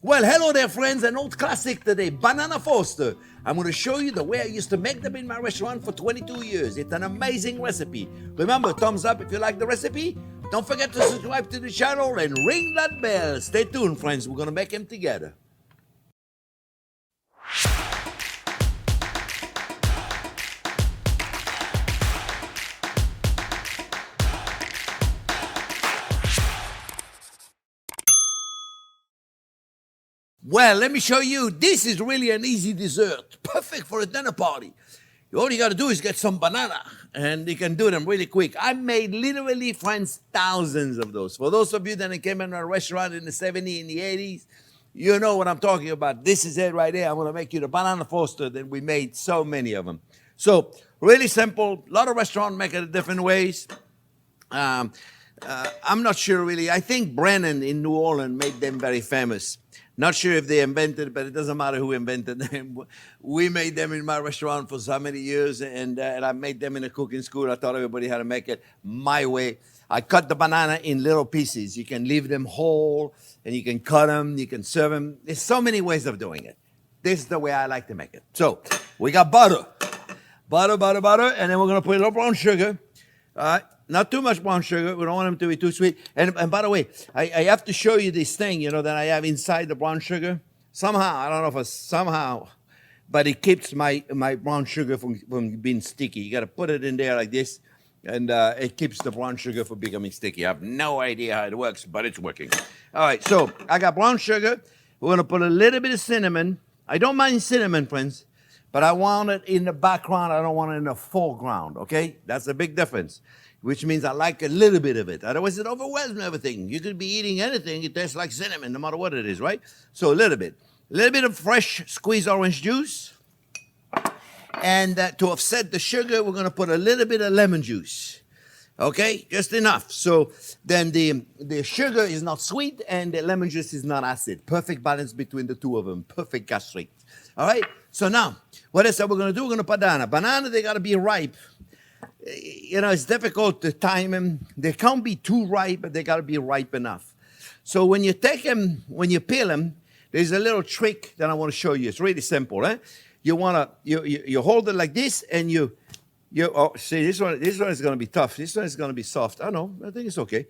Well, hello there, friends. An old classic today, banana Foster. I'm going to show you the way I used to make them in my restaurant for 22 years. It's an amazing recipe. Remember, thumbs up if you like the recipe. Don't forget to subscribe to the channel and ring that bell. Stay tuned, friends. We're going to make them together. Well, let me show you. This is really an easy dessert. Perfect for a dinner party. All you got to do is get some banana, and you can do them really quick. I made literally, friends, thousands of those. For those of you that came in our restaurant in the 70s and the 80s, you know what I'm talking about. This is it right there. I'm going to make you the banana Foster that we made so many of them. So, really simple. A lot of restaurants make it different ways. I'm not sure really. I think Brennan in New Orleans made them very famous. Not sure if they invented it, but it doesn't matter who invented them. We made them in my restaurant for so many years, and I made them in a cooking school. I taught everybody how to make it my way. I cut the banana in little pieces. You can leave them whole, and you can cut them, you can serve them. There's so many ways of doing it. This is the way I like to make it. So we got butter, and then we're going to put a little brown sugar. All right. Not too much brown sugar. We don't want them to be too sweet. And by the way, I have to show you this thing, that I have inside the brown sugar. Somehow, I don't know if it's somehow, but it keeps my brown sugar from being sticky. You got to put it in there like this, and it keeps the brown sugar from becoming sticky. I have no idea how it works, but it's working. All right, so I got brown sugar. We're going to put a little bit of cinnamon. I don't mind cinnamon, friends, but I want it in the background. I don't want it in the foreground, okay? That's a big difference. Which means I like a little bit of it. Otherwise, it overwhelms everything. You could be eating anything. It tastes like cinnamon, no matter what it is, right? So a little bit. A little bit of fresh squeezed orange juice. And to offset the sugar, we're going to put a little bit of lemon juice. Okay? Just enough. So then the sugar is not sweet and the lemon juice is not acid. Perfect balance between the two of them. Perfect gastric. All right? So now, what else are we going to do? We're going to put banana. Banana, they got to be ripe. It's difficult to time them. They can't be too ripe, but they got to be ripe enough. So when you take them, when you peel them, there's a little trick that I want to show you. It's really simple. You want to you hold it like this, and you see this one is going to be tough. This one is going to be soft. I know. I think it's okay.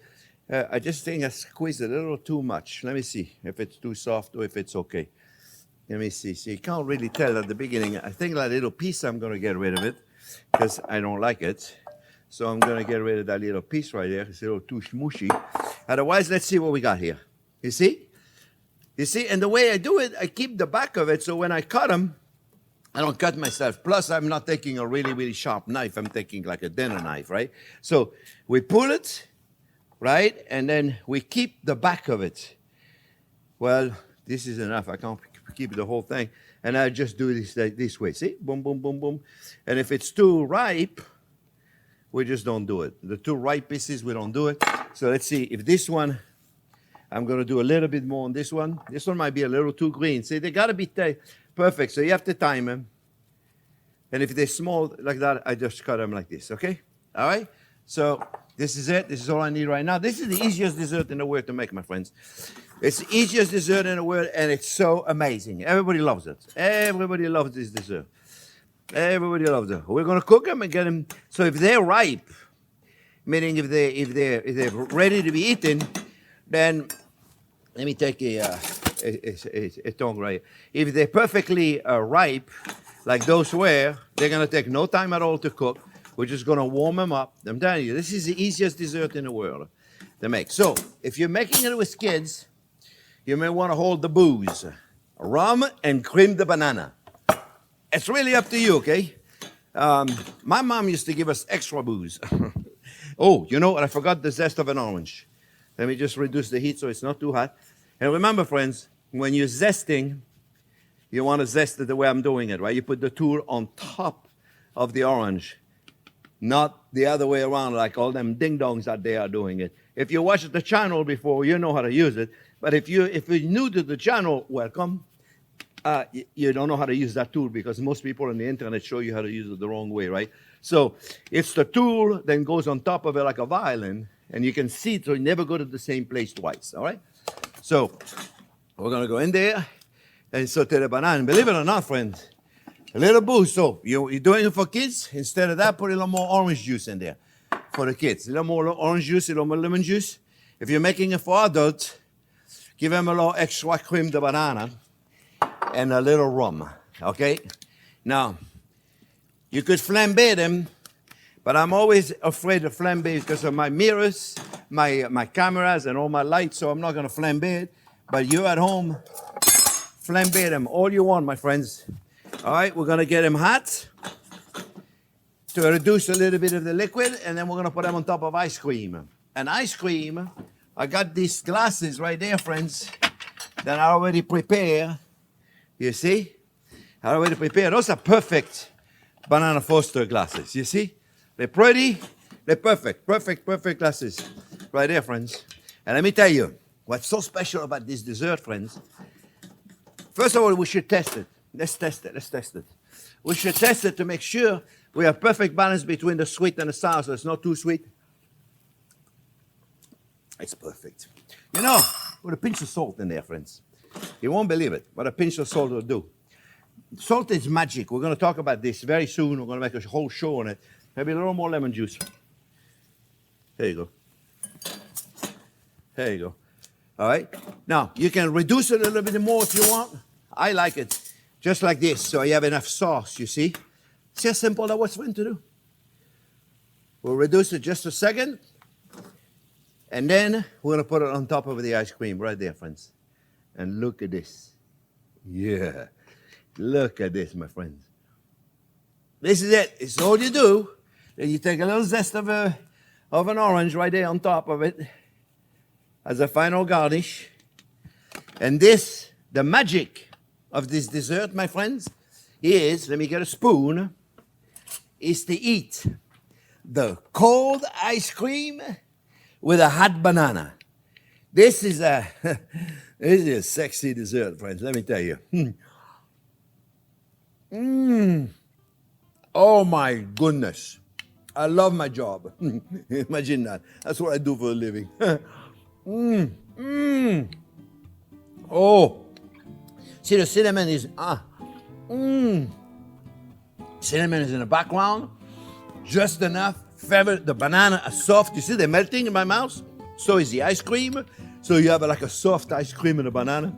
I just think I squeezed it a little too much. Let me see if it's too soft or if it's okay. Let me see. See, you can't really tell at the beginning. I think that little piece I'm going to get rid of it, because I don't like it. So I'm going to get rid of that little piece right there. It's a little too smooshy. Otherwise, let's see what we got here. You see? You see? And the way I do it, I keep the back of it, so when I cut them, I don't cut myself. Plus, I'm not taking a really, really sharp knife. I'm taking like a dinner knife, right? So we pull it, right? And then we keep the back of it. Well, this is enough. I can't keep the whole thing. And I just do this way. See? Boom, boom, boom, boom. And if it's too ripe, we just don't do it. The two ripe pieces, we don't do it. So let's see. If this one, I'm going to do a little bit more on this one. This one might be a little too green. See, they got to be perfect. So you have to time them. And if they're small like that, I just cut them like this, okay? All right? So this is it. This is all I need right now. This is the easiest dessert in the world to make, my friends. It's the easiest dessert in the world, and it's so amazing. Everybody loves it. Everybody loves this dessert. Everybody loves it. We're going to cook them and get them. So if they're ripe, meaning if they're ready to be eaten, then let me take a tongue right here. If they're perfectly ripe, like those were, they're going to take no time at all to cook. We're just going to warm them up. I'm telling you, this is the easiest dessert in the world to make. So if you're making it with kids, you may want to hold the booze, rum, and cream the banana. It's really up to you, okay? My mom used to give us extra booze. Oh, you know what? I forgot the zest of an orange. Let me just reduce the heat so it's not too hot. And remember, friends, when you're zesting, you want to zest it the way I'm doing it, right? You put the tool on top of the orange, not the other way around like all them ding-dongs out there are doing it. If you watched the channel before, you know how to use it. But if you're new to the channel, welcome. You don't know how to use that tool because most people on the internet show you how to use it the wrong way, right? So it's the tool, then goes on top of it like a violin, and you can see it so you never go to the same place twice, all right? So We're going to go in there and saute the banana. And believe it or not, friends, a little boost. So you're doing it for kids. Instead of that, put a little more orange juice in there for the kids. A little more orange juice, a little more lemon juice. If you're making it for adults, give them a little extra cream de banana and a little rum, okay? Now, you could flambe them, but I'm always afraid of flambe because of my mirrors, my cameras, and all my lights, so I'm not going to flambe it. But you at home, flambe them all you want, my friends. All right, we're going to get them hot to reduce a little bit of the liquid, and then we're going to put them on top of ice cream. And ice cream, I got these glasses right there, friends, that I already prepared. You see? I already prepared. Those are perfect Banana Foster glasses. You see? They're pretty. They're perfect. Perfect glasses. Right there, friends. And let me tell you, what's so special about this dessert, friends? First of all, we should test it. Let's test it. We should test it to make sure we have perfect balance between the sweet and the sour, so it's not too sweet. It's perfect. You know, with a pinch of salt in there, friends. You won't believe it, what a pinch of salt will do. Salt is magic. We're going to talk about this very soon. We're going to make a whole show on it. Maybe a little more lemon juice. There you go. There you go. All right? Now, you can reduce it a little bit more if you want. I like it just like this, so you have enough sauce, you see? See how simple that was for him to do? We'll reduce it just a second. And then we're going to put it on top of the ice cream right there, friends. And look at this. Yeah. Look at this, my friends. This is it. It's all you do. Then you take a little zest of an orange right there on top of it as a final garnish. And this, the magic of this dessert, my friends, is, let me get a spoon, is to eat the cold ice cream with a hot banana. This is a sexy dessert, friends, let me tell you. Oh my goodness. I love my job. Imagine that. That's what I do for a living. Oh. See, the cinnamon is, cinnamon is in the background, just enough. The banana is soft. You see, they're melting in my mouth. So is the ice cream. So you have like a soft ice cream and a banana.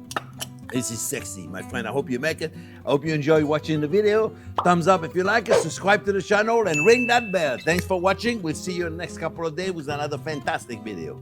This is sexy, my friend. I hope you make it. I hope you enjoy watching the video. Thumbs up if you like it. Subscribe to the channel and ring that bell. Thanks for watching. We'll see you in the next couple of days with another fantastic video.